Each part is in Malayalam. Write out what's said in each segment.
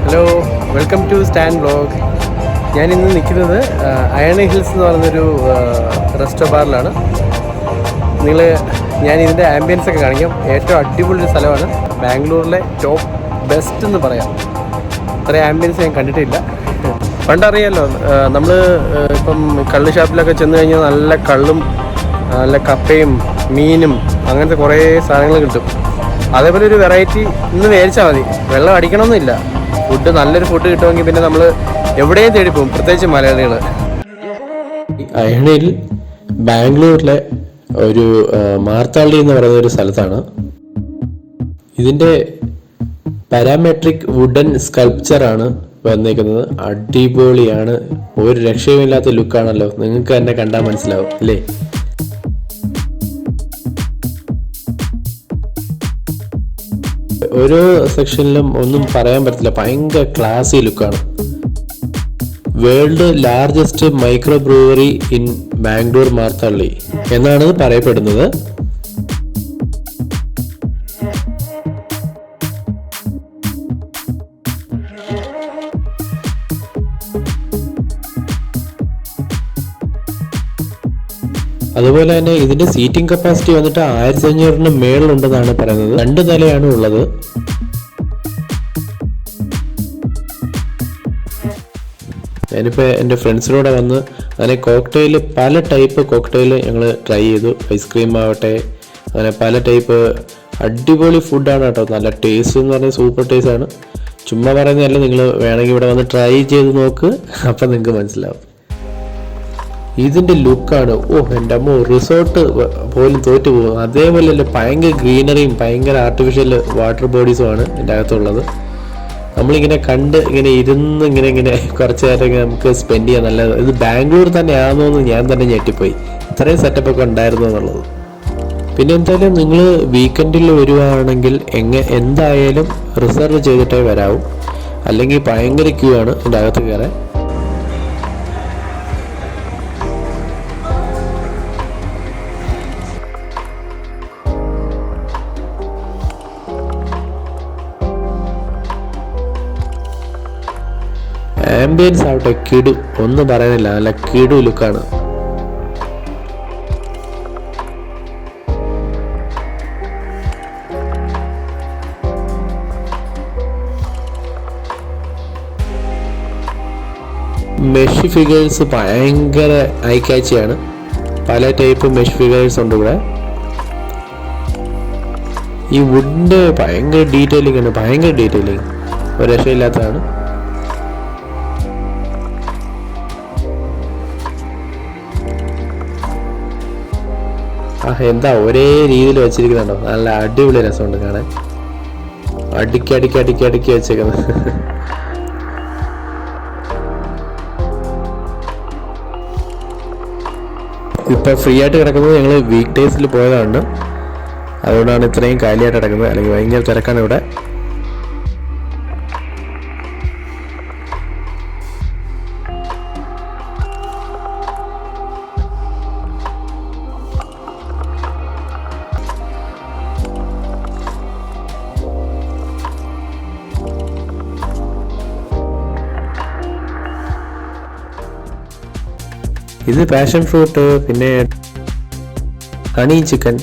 Hello, welcome to Stan vlog. ഞാനിന്ന് നിൽക്കുന്നത് അയൺ ഹിൽസ് എന്ന് പറയുന്നൊരു റെസ്റ്റോ ബാറിലാണ്. ഞാനിതിൻ്റെ ആംബിയൻസ് ഒക്കെ കാണിക്കാം. ഏറ്റവും അടിപൊളി സ്ഥലമാണ്. ബാംഗ്ലൂരിലെ ടോപ്പ് ബെസ്റ്റ് എന്ന് പറയാം. അത്രയും ആംബിയൻസ് ഞാൻ കണ്ടിട്ടില്ല. പണ്ടറിയാമല്ലോ, നമ്മൾ ഇപ്പം കള്ള് ഷാപ്പിലൊക്കെ ചെന്ന് കഴിഞ്ഞാൽ നല്ല കള്ളും നല്ല കപ്പയും മീനും അങ്ങനത്തെ കുറേ സാധനങ്ങൾ കിട്ടും. അതേപോലെ ഒരു വെറൈറ്റി ഇന്ന് മേടിച്ചാൽ മതി. വെള്ളം അടിക്കണമെന്നില്ല. ഫുഡ് നല്ലൊരു ഫുഡ് കിട്ടുമെങ്കിൽ പിന്നെ നമ്മൾ എവിടെയും തേടി പോകും, പ്രത്യേകിച്ച് മലയാളികൾ. അയണിൽ ബാംഗ്ലൂരിലെ ഒരു മാർത്താള്ളി എന്ന് പറയുന്ന ഒരു സ്ഥലത്താണ്. ഇതിൻ്റെ പാരാമെട്രിക് വുഡൻ സ്കൾപ്ചറാണ് വന്നേക്കുന്നത്. അടിപൊളിയാണ്, ഒരു രക്ഷയുമില്ലാത്ത ലുക്കാണല്ലോ. നിങ്ങൾക്ക് തന്നെ കണ്ടാൽ മനസ്സിലാവും അല്ലേ? ഓരോ സെക്ഷനിലും ഒന്നും പറയാൻ പറ്റില്ല, ഭയങ്കര ക്ലാസി ലുക്കാണ്. World largest micro brewery in Bangalore Marathahalli എന്നാണ് പറയപ്പെടുന്നത്. അതുപോലെ തന്നെ ഇതിന്റെ സീറ്റിംഗ് കപ്പാസിറ്റി വന്നിട്ട് 1500 മേളിലുണ്ടെന്നാണ് പറയുന്നത്. 2 നിലയാണ് ഉള്ളത്. ഞാനിപ്പോൾ എൻ്റെ ഫ്രണ്ട്സിനോടെ വന്ന് അങ്ങനെ കോക്ടെയിൽ, പല ടൈപ്പ് കോക്ടെയിൽ ഞങ്ങൾ ട്രൈ ചെയ്തു. ഐസ്ക്രീം ആവട്ടെ, അങ്ങനെ പല ടൈപ്പ് അടിപൊളി ഫുഡാണ് കേട്ടോ. നല്ല ടേസ്റ്റ് എന്ന് പറഞ്ഞാൽ സൂപ്പർ ടേസ്റ്റ് ആണ്. ചുമ്മാ പറയുന്നതല്ല, നിങ്ങൾ വേണമെങ്കിൽ ഇവിടെ വന്ന് ട്രൈ ചെയ്ത് നോക്ക്, അപ്പം നിങ്ങൾക്ക് മനസ്സിലാവും. ഇതിൻ്റെ ലുക്കാണ്, എൻ്റെ അമ്മ, റിസോർട്ട് പോലും തോറ്റു പോകും. അതേപോലെ തന്നെ ഭയങ്കര ഗ്രീനറിയും ഭയങ്കര ആർട്ടിഫിഷ്യൽ വാട്ടർ ബോഡീസുമാണ് ഇതിൻ്റെ അകത്തുള്ളത്. നമ്മളിങ്ങനെ കണ്ട് ഇങ്ങനെ ഇരുന്ന് ഇങ്ങനെ കുറച്ച് നേരം നമുക്ക് സ്പെൻഡ് ചെയ്യാൻ നല്ലത്. ഇത് ബാംഗ്ലൂർ തന്നെ ആണോ എന്ന് ഞാൻ തന്നെ ഞെട്ടിപ്പോയി, ഇത്രയും സെറ്റപ്പൊക്കെ ഉണ്ടായിരുന്നു എന്നുള്ളത്. പിന്നെ എന്തായാലും നിങ്ങൾ വീക്കെൻഡിൽ വരുവാണെങ്കിൽ എന്തായാലും റിസർവ് ചെയ്തിട്ടേ വരാവും, അല്ലെങ്കിൽ ഭയങ്കര ക്യൂ ആണ് ഇതിൻ്റെ അകത്ത് കയറാൻ. ആംബിയൻസ് ആവട്ടെ കിടു, ഒന്നും പറയാനില്ല, നല്ല കിടു ലുക്കാണ്. മെഷ് ഫിഗേഴ്സ് ഭയങ്കര ഐ ക്യാച്ചിയാണ്. പല ടൈപ്പ് മെഷ് ഫിഗേഴ്സ് ഉണ്ട് ഇവിടെ. ഈ വുഡിൻ്റെ ഭയങ്കര ഡീറ്റെയിലിംഗ് ആണ്, ഭയങ്കര ഡീറ്റെയിലിംഗ്, ഒരു രക്ഷയില്ലാത്തതാണ്. എന്താ ഒരേ രീതിയിൽ വെച്ചിരിക്കുന്നുണ്ടോ, നല്ല അടിപൊളി രസമുണ്ട് കാണാൻ. അടുക്കി വെച്ചേക്കുന്നത്. ഇപ്പൊ ഫ്രീ ആയിട്ട് കിടക്കുന്നത് ഞങ്ങൾ വീക്ക് ഡേയ്സിൽ പോയതാണ്, അതുകൊണ്ടാണ് ഇത്രയും കാലിയായിട്ട് കിടക്കുന്നത്. അല്ലെങ്കിൽ ഭയങ്കര തിരക്കാണ് ഇവിടെ. ഇത് പാഷൻ ഫ്രൂട്ട്, പിന്നെ ഹണി ചിക്കൻ,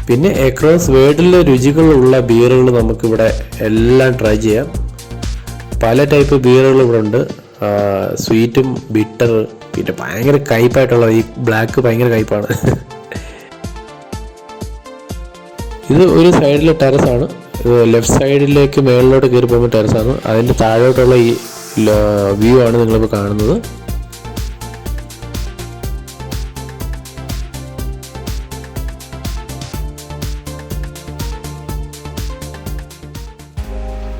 പിന്നെ അക്രോസ് വേൾഡിലെ രുചികളുള്ള ബിയറുകൾ നമുക്കിവിടെ എല്ലാം ട്രൈ ചെയ്യാം. പല ടൈപ്പ് ബിയറുകൾ ഇവിടെ ഉണ്ട്. സ്വീറ്റും ബിറ്റർ, പിന്നെ ഭയങ്കര കയ്പായിട്ടുള്ള ഈ ബ്ലാക്ക് ഭയങ്കര കയ്പാണ്. ഇത് ഒരു സൈഡിലെ ടെറസാണ്. ലെഫ്റ്റ് സൈഡിലേക്ക് മേളിലോട്ട് കയറി പോകുമ്പോൾ ടെറസാണ്. അതിൻ്റെ താഴോട്ടുള്ള ഈ വ്യൂ ആണ് നിങ്ങളിപ്പോൾ കാണുന്നത്.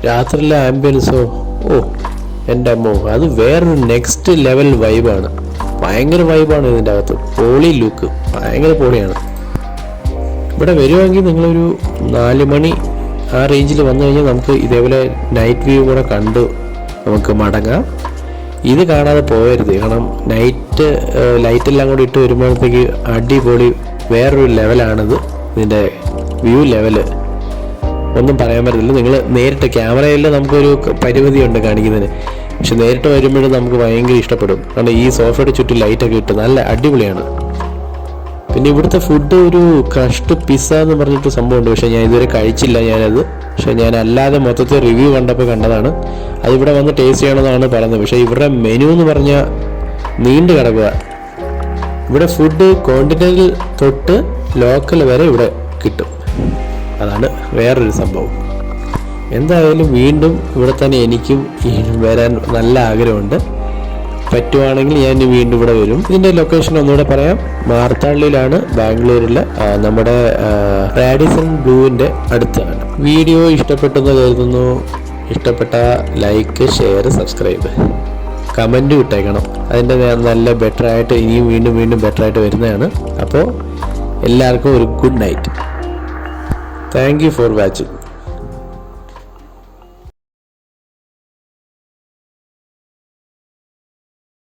രാത്രിയിലെ ആംബിയൻസോ, എൻ്റെ അമ്മോ, അത് വേറൊരു നെക്സ്റ്റ് ലെവൽ വൈബാണ്. ഭയങ്കര വൈബാണ് ഇതിൻ്റെ അകത്ത്. പോളി ലുക്ക്, ഭയങ്കര പോളിയാണ്. ഇവിടെ വരുവാണെങ്കിൽ നിങ്ങളൊരു 4 മണി ആ റേഞ്ചിൽ വന്നു കഴിഞ്ഞാൽ നമുക്ക് ഇതേപോലെ നൈറ്റ് വ്യൂ കൂടെ കണ്ട് നമുക്ക് മടങ്ങാം. ഇത് കാണാതെ പോകരുത്, കാരണം ലൈറ്റെല്ലാം കൂടി ഇട്ട് വരുമ്പോഴത്തേക്ക് അടിപൊളി വേറൊരു ലെവലാണിത്. ഇതിൻ്റെ വ്യൂ ലെവല് ഒന്നും പറയാൻ പറ്റത്തില്ല. നിങ്ങൾ നേരിട്ട് ക്യാമറയിൽ നമുക്കൊരു പരിമിതിയുണ്ട് കാണിക്കുന്നതിന്, പക്ഷെ നേരിട്ട് വരുമ്പോഴും നമുക്ക് ഭയങ്കര ഇഷ്ടപ്പെടും. കാരണം ഈ സോഫയുടെ ചുറ്റും ലൈറ്റൊക്കെ ഇട്ട് നല്ല അടിപൊളിയാണ്. പിന്നെ ഇവിടുത്തെ ഫുഡ് ഒരു ക്രഷ്ഡ് പിസ്സ എന്ന് പറഞ്ഞിട്ട് സംഭവമുണ്ട്, പക്ഷേ ഞാൻ ഇതുവരെ കഴിച്ചില്ല ഞാനത്. പക്ഷെ ഞാൻ അല്ലാതെ മൊത്തത്തിൽ റിവ്യൂ കണ്ടപ്പോൾ കണ്ടതാണ്. അതിവിടെ വന്ന് ടേസ്റ്റ് ചെയ്യണമെന്നാണ് പറയുന്നത്. പക്ഷേ ഇവരുടെ മെനു എന്ന് പറഞ്ഞാൽ നീണ്ടു കിടക്കുക. ഇവിടെ ഫുഡ് കോണ്ടിനെൻ്റൽ തൊട്ട് ലോക്കൽ വരെ ഇവിടെ കിട്ടും. അതാണ് വേറൊരു സംഭവം. എന്തായാലും വീണ്ടും ഇവിടെ തന്നെ എനിക്കും വരാൻ നല്ല ആഗ്രഹമുണ്ട്. പറ്റുവാണെങ്കിൽ ഞാൻ വീണ്ടും ഇവിടെ വരും. ഇതിൻ്റെ ലൊക്കേഷൻ ഒന്നുകൂടെ പറയാം. മാർത്താള്ളിയിലാണ്, ബാംഗ്ലൂരിലെ നമ്മുടെ റാഡിസൺ ബ്ലൂവിൻ്റെ അടുത്താണ്. വീഡിയോ ഇഷ്ടപ്പെട്ടെന്ന് കരുതുന്നു. ഇഷ്ടപ്പെട്ട ലൈക്ക്, ഷെയർ, സബ്സ്ക്രൈബ്, കമൻറ്റും ഇട്ടേക്കണം. അതിൻ്റെ നല്ല ബെറ്ററായിട്ട് ഇനിയും വീണ്ടും ബെറ്ററായിട്ട് വരുന്നതാണ്. അപ്പോൾ എല്ലാവർക്കും ഒരു good night. Thank you for watching.